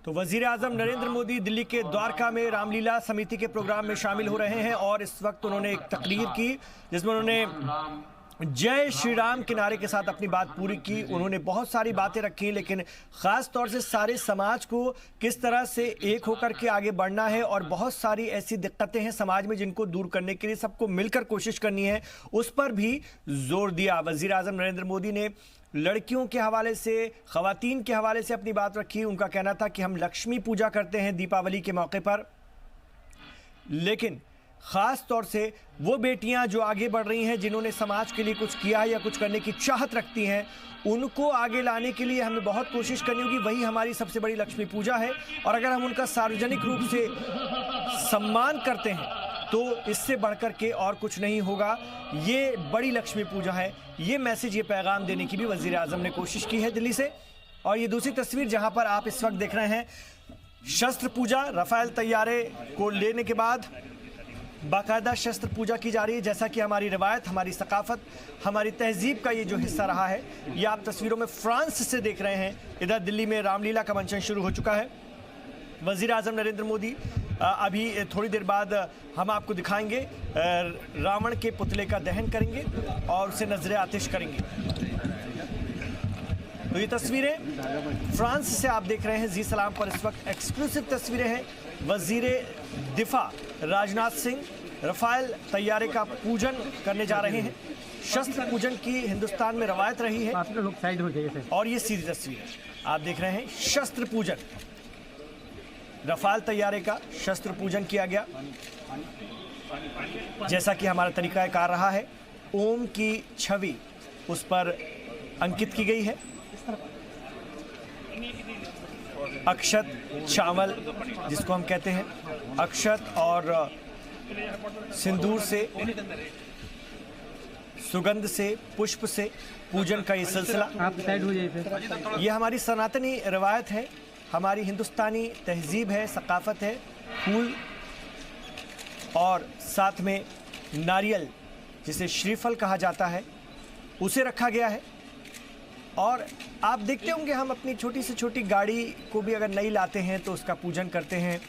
तो वजीर आजम नरेंद्र मोदी दिल्ली के द्वारका में रामलीला समिति के प्रोग्राम में शामिल हो रहे हैं और इस वक्त उन्होंने एक तकरीर की जिसमें उन्होंने जय श्री राम के नारे के साथ अपनी बात पूरी की। उन्होंने बहुत सारी बातें रखी, लेकिन खास तौर से सारे समाज को किस तरह से एक होकर के आगे बढ़ना है और बहुत सारी ऐसी दिक्कतें हैं समाज में जिनको दूर करने के लिए सबको मिलकर कोशिश करनी है, उस पर भी जोर दिया। वजीर आजम नरेंद्र मोदी ने लड़कियों के हवाले से, खवातीन के हवाले से अपनी बात रखी। उनका कहना था कि हम लक्ष्मी पूजा करते हैं दीपावली के मौके पर, लेकिन ख़ास तौर से वो बेटियां जो आगे बढ़ रही हैं, जिन्होंने समाज के लिए कुछ किया या कुछ करने की चाहत रखती हैं, उनको आगे लाने के लिए हमें बहुत कोशिश करनी होगी। वही हमारी सबसे बड़ी लक्ष्मी पूजा है और अगर हम उनका सार्वजनिक रूप से सम्मान करते हैं तो इससे बढ़कर के और कुछ नहीं होगा। ये बड़ी लक्ष्मी पूजा है। ये मैसेज, ये पैगाम देने की भी वज़ीर आज़म ने कोशिश की है दिल्ली से। और ये दूसरी तस्वीर जहां पर आप इस वक्त देख रहे हैं, शस्त्र पूजा, राफेल तैयारे को लेने के बाद बाकायदा शस्त्र पूजा की जा रही है। जैसा कि हमारी रिवायत, हमारी सकाफत, हमारी तहजीब का ये जो हिस्सा रहा है, ये आप तस्वीरों में फ्रांस से देख रहे हैं। इधर दिल्ली में रामलीला का मंचन शुरू हो चुका है। वज़ीर आज़म नरेंद्र मोदी अभी थोड़ी देर बाद हम आपको दिखाएंगे, रावण के पुतले का दहन करेंगे और उसे नजरे आतिश करेंगे। तो ये तस्वीरें फ्रांस से आप देख रहे हैं जी सलाम पर। इस वक्त एक्सक्लूसिव तस्वीरें हैं। वजीर दिफा राजनाथ सिंह राफेल तैयारे का पूजन करने जा रहे हैं। शस्त्र पूजन की हिंदुस्तान में रवायत रही है और ये सीधी तस्वीर आप देख रहे हैं। शस्त्र पूजन, राफेल तैयारे का शस्त्र पूजन किया गया जैसा कि हमारा तरीकाकार रहा है। ओम की छवि उस पर अंकित की गई है। अक्षत चावल जिसको हम कहते हैं, अक्षत और सिंदूर से, सुगंध से, पुष्प से पूजन का ये सिलसिला। ये हमारी सनातनी रवायत है, हमारी हिंदुस्तानी तहजीब है, सकाफत है। फूल और साथ में नारियल जिसे श्रीफल कहा जाता है उसे रखा गया है। और आप देखते होंगे, हम अपनी छोटी से छोटी गाड़ी को भी अगर नई लाते हैं तो उसका पूजन करते हैं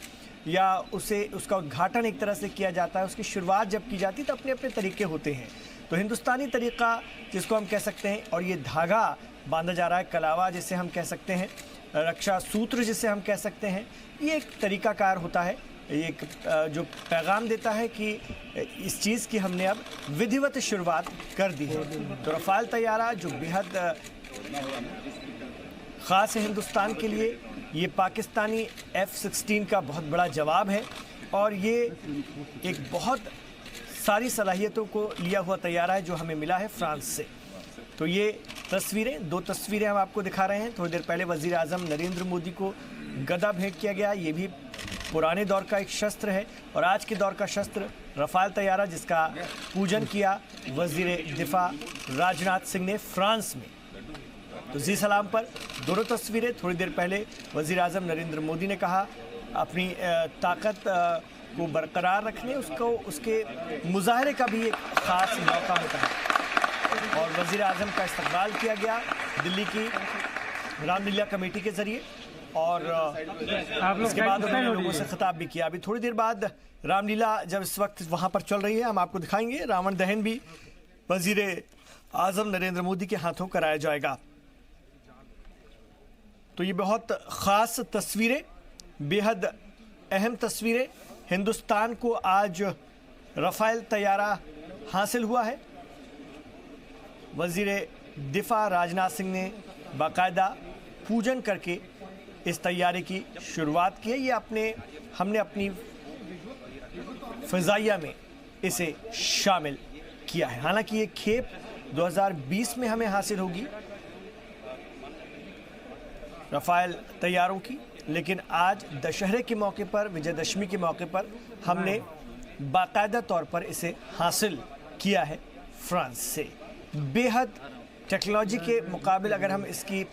या उसका उद्घाटन एक तरह से किया जाता है। उसकी शुरुआत जब की जाती है तो अपने अपने तरीके होते हैं। तो हिंदुस्तानी तरीका जिसको हम कह सकते हैं, और ये धागा बांधा जा रहा है, कलावा जिसे हम कह सकते हैं, रक्षा सूत्र जिसे हम कह सकते हैं, ये एक तरीकाकार होता है। ये एक जो पैगाम देता है कि इस चीज़ की हमने अब विधिवत शुरुआत कर दी है। तो राफेल तैयारा जो बेहद ख़ास है हिंदुस्तान के लिए, ये पाकिस्तानी F-16 का बहुत बड़ा जवाब है और ये एक बहुत सारी सलाहियतों को लिया हुआ तैयारा है जो हमें मिला है फ्रांस से। तो ये तस्वीरें, दो तस्वीरें हम आपको दिखा रहे हैं। थोड़ी देर पहले वज़ीर आज़म नरेंद्र मोदी को गदा भेंट किया गया। ये भी पुराने दौर का एक शस्त्र है और आज के दौर का शस्त्र राफेल तैयारा, जिसका पूजन किया वज़ीर दिफा राजनाथ सिंह ने फ्रांस में। तो जी सलाम पर दोनों तस्वीरें। थोड़ी देर पहले वज़ीर आज़म नरेंद्र मोदी ने कहा अपनी ताकत को बरकरार रखने, उसके मुजाहरे का भी एक ख़ास मौका होता है। और वज़ीर आज़म का इस्तकबाल किया गया दिल्ली की रामलीला कमेटी के ज़रिए और इसके बाद उन्होंने लोगों से खिताब भी किया। अभी थोड़ी देर बाद रामलीला जब इस वक्त वहाँ पर चल रही है, हम आपको दिखाएंगे। रावण दहन भी वज़ीर आज़म नरेंद्र मोदी के हाथों कराया जाएगा। तो ये बहुत ख़ास तस्वीरें, बेहद अहम तस्वीरें। हिंदुस्तान को आज राफेल तैयारा हासिल हुआ है। वज़ीर दिफा राजनाथ सिंह ने बाकायदा पूजन करके इस तैयारी की शुरुआत की है। ये हमने अपनी फ़िज़ाइया में इसे शामिल किया है। हालांकि ये खेप 2020 में हमें हासिल होगी राफेल तैयारों की, लेकिन आज दशहरे के मौके पर, विजयदशमी के मौके पर हमने बाकायदा तौर पर इसे हासिल किया है फ्रांस से। बेहद टेक्नोलॉजी के मुकाबले अगर हम इसकी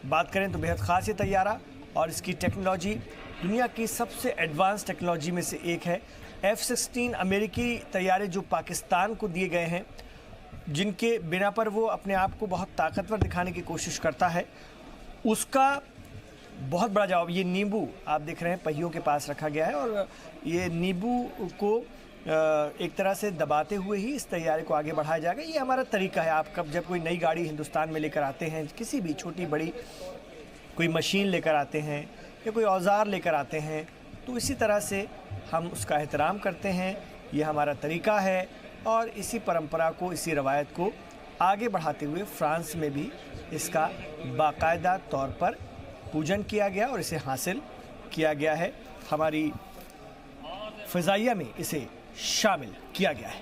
बात करें तो बेहद ख़ास ये तैयारा, और इसकी टेक्नोलॉजी दुनिया की सबसे एडवांस टेक्नोलॉजी में से एक है। F-16 अमेरिकी तैयारे जो पाकिस्तान को दिए गए हैं, जिनके बिना पर वो अपने आप को बहुत ताकतवर दिखाने की कोशिश करता है, उसका बहुत बड़ा जवाब। ये नींबू आप देख रहे हैं पहियों के पास रखा गया है और ये नींबू को एक तरह से दबाते हुए ही इस तैयारी को आगे बढ़ाया जाएगा। ये हमारा तरीका है। आप कब जब कोई नई गाड़ी हिंदुस्तान में लेकर आते हैं, किसी भी छोटी बड़ी कोई मशीन लेकर आते हैं या कोई औजार लेकर आते हैं, तो इसी तरह से हम उसका एहतराम करते हैं। ये हमारा तरीका है और इसी परंपरा को, इसी रवायत को आगे बढ़ाते हुए फ्रांस में भी इसका बाकायदा तौर पर पूजन किया गया और इसे हासिल किया गया है। हमारी फ़िज़ाइया में इसे शामिल किया गया है।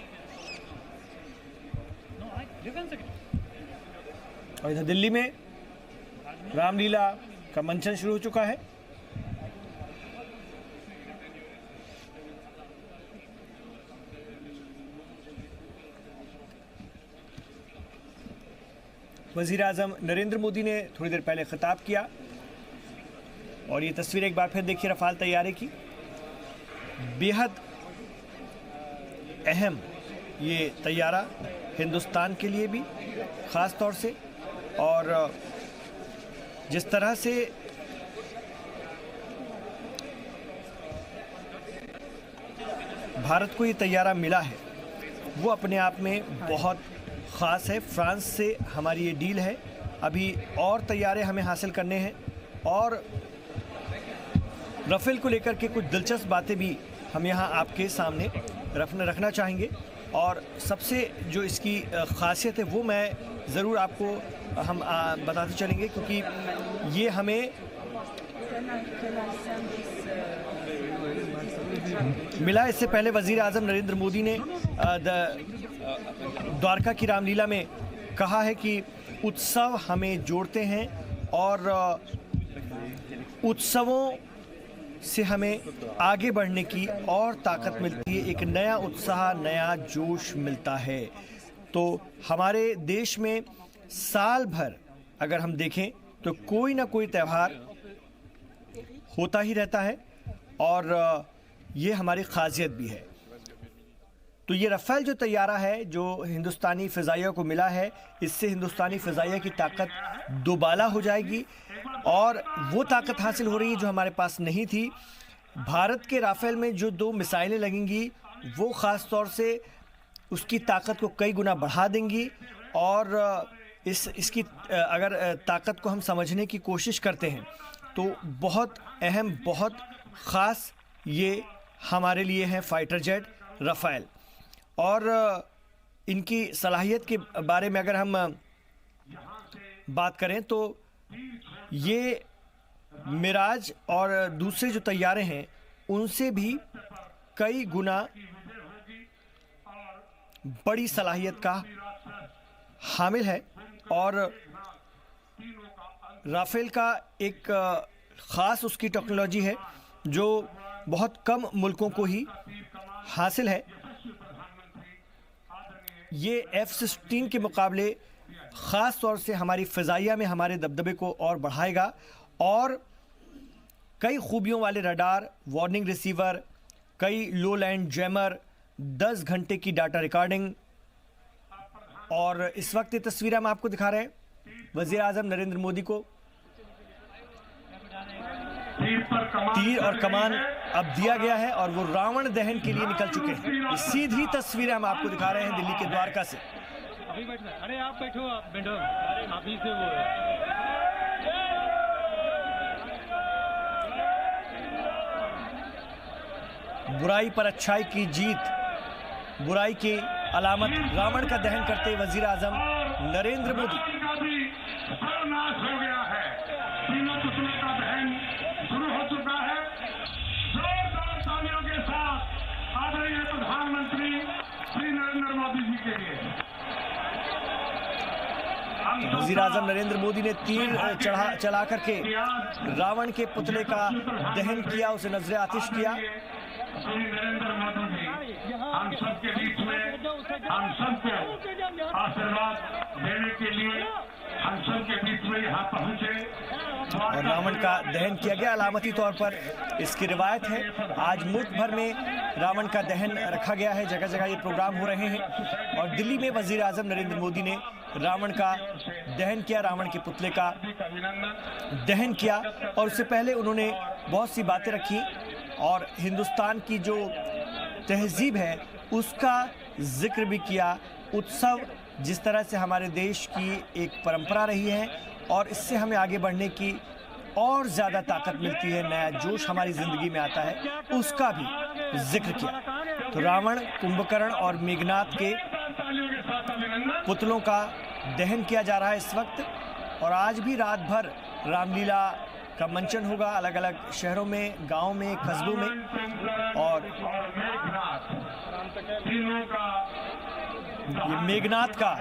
और इधर दिल्ली में रामलीला का मंचन शुरू हो चुका है। वज़ीर आज़म नरेंद्र मोदी ने थोड़ी देर पहले खिताब किया और ये तस्वीर एक बार फिर देखिए रफ़ाल तैयारी की। बेहद अहम ये तैयारा हिंदुस्तान के लिए भी ख़ास तौर से, और जिस तरह से भारत को ये तैयारा मिला है वो अपने आप में बहुत ख़ास है। फ्रांस से हमारी ये डील है, अभी और तैयारे हमें हासिल करने हैं और राफेल को लेकर के कुछ दिलचस्प बातें भी हम यहाँ आपके सामने रखना चाहेंगे। और सबसे जो इसकी ख़ासियत है वो मैं ज़रूर आपको हम बताते चलेंगे, क्योंकि ये हमें मिला। इससे पहले वज़ीर आज़म नरेंद्र मोदी ने द्वारका की रामलीला में कहा है कि उत्सव हमें जोड़ते हैं और उत्सवों से हमें आगे बढ़ने की और ताकत मिलती है, एक नया उत्साह, नया जोश मिलता है। तो हमारे देश में साल भर अगर हम देखें तो कोई ना कोई त्यौहार होता ही रहता है और ये हमारी खासियत भी है। तो ये राफेल जो तैयारा है जो हिंदुस्तानी फ़िज़ाइया को मिला है, इससे हिंदुस्तानी फ़िज़ाइया की ताकत दोबाला हो जाएगी और वो ताकत हासिल हो रही है जो हमारे पास नहीं थी। भारत के राफेल में जो 2 मिसाइलें लगेंगी वो ख़ास तौर से उसकी ताकत को कई गुना बढ़ा देंगी और इसकी अगर ताकत को हम समझने की कोशिश करते हैं तो बहुत अहम, बहुत ख़ास ये हमारे लिए है फाइटर जेट राफेल। और इनकी सलाहियत के बारे में अगर हम बात करें तो ये मिराज और दूसरे जो तैयारे हैं उनसे भी कई गुना बड़ी सलाहियत का हामिल है और राफेल का एक ख़ास उसकी टेक्नोलॉजी है जो बहुत कम मुल्कों को ही हासिल है। ये F-16 के मुकाबले ख़ास तौर से हमारी फ़िज़ाइया में हमारे दबदबे को और बढ़ाएगा और कई खूबियों वाले रडार, वार्निंग रिसीवर, कई लो लैंड जैमर, 10 घंटे की डाटा रिकॉर्डिंग। और इस वक्त ये तस्वीर हम आपको दिखा रहे हैं वज़ीर आज़म नरेंद्र मोदी को तीर और कमान अब दिया गया है और वो रावण दहन के लिए निकल चुके हैं। ये सीधी तस्वीरें हम आपको दिखा रहे हैं दिल्ली के द्वारका से। अरे आप बैठो, आप बैठो, आप ही से वो बुराई पर अच्छाई की जीत, बुराई की अलामत रावण का दहन करते वज़ीर आज़म नरेंद्र मोदी। सर्वनाश हो गया है, तीनों पुतलों का दहन शुरू हो चुका है। जोरदार तालियों के साथ आदरणीय प्रधानमंत्री श्री नरेंद्र मोदी जी के लिए। वज़ीर आज़म नरेंद्र मोदी ने तीर चला करके रावण के पुतले का दहन किया, उसे नजरे आतिश किया। श्री नरेंद्र मोदी जी हम सब के बीच में हम सबको आशीर्वाद देने के लिए हम सब के बीच में यहाँ पहुँचे और रावण का दहन किया गया। अलामती तौर पर इसकी रिवायत है, आज मुल्क भर में रावण का दहन रखा गया है, जगह जगह ये प्रोग्राम हो रहे हैं और दिल्ली में वज़ीर आज़म नरेंद्र मोदी ने रावण का दहन किया, रावण के पुतले का दहन किया। और उससे पहले उन्होंने बहुत सी बातें रखी और हिंदुस्तान की जो तहजीब है उसका जिक्र भी किया। उत्सव जिस तरह से हमारे देश की एक परंपरा रही है और इससे हमें आगे बढ़ने की और ज़्यादा ताकत मिलती है, नया जोश हमारी ज़िंदगी में आता है, उसका भी जिक्र किया। तो रावण, कुंभकर्ण और मेघनाद के पुतलों का दहन किया जा रहा है इस वक्त। और आज भी रात भर रामलीला का मंचन होगा अलग अलग शहरों में, गांव में, कस्बों में। और ये मेघनाद का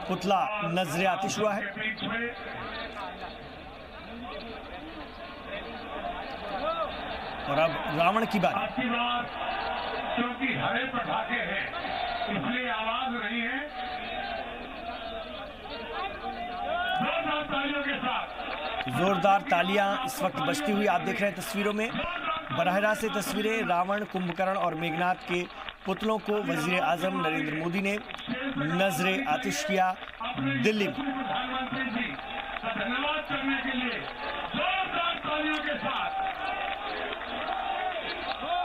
पुतला नजरे आतिश हुआ है। और अब रावण की बात। क्योंकि हरे पटाखे हैं इसलिए आवाज नहीं है। जोरदार तालियों के साथ जोरदार तालियां इस वक्त बजती हुई आप देख रहे हैं तस्वीरों में। बराह रास्त से तस्वीरें रावण, कुंभकर्ण और मेघनाद के पुतलों को वजीर आजम नरेंद्र मोदी ने नजरे आतिश किया दिल्ली में। प्रधानमंत्री जी का धन्यवाद करने के लिए जोरदार तालियों के साथ।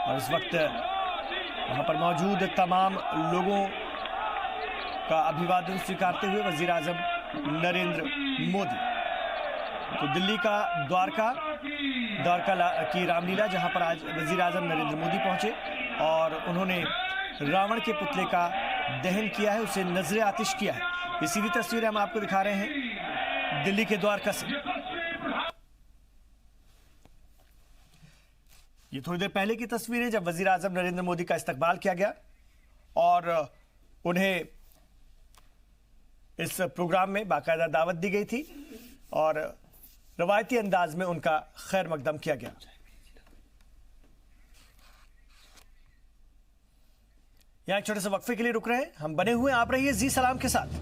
और इस वक्त वहां पर मौजूद तमाम लोगों का अभिवादन स्वीकारते हुए वजीर आजम नरेंद्र मोदी। तो दिल्ली का द्वारका की रामलीला, जहां पर आज वजीर आजम नरेंद्र मोदी पहुंचे और उन्होंने रावण के पुतले का दहन किया है, उसे नजरे आतिश किया है। ये सीधी तस्वीरें हम आपको दिखा रहे हैं दिल्ली के द्वारका से। ये थोड़ी देर पहले की तस्वीर है जब वजीर आजम नरेंद्र मोदी का इस्तकबाल किया गया और उन्हें इस प्रोग्राम में बाकायदा दावत दी गई थी और रवायती अंदाज में उनका खैर मकदम किया गया। यहां एक छोटे से वक्फे के लिए रुक रहे हैं, हम बने हुए, आप रहिए जी सलाम के साथ।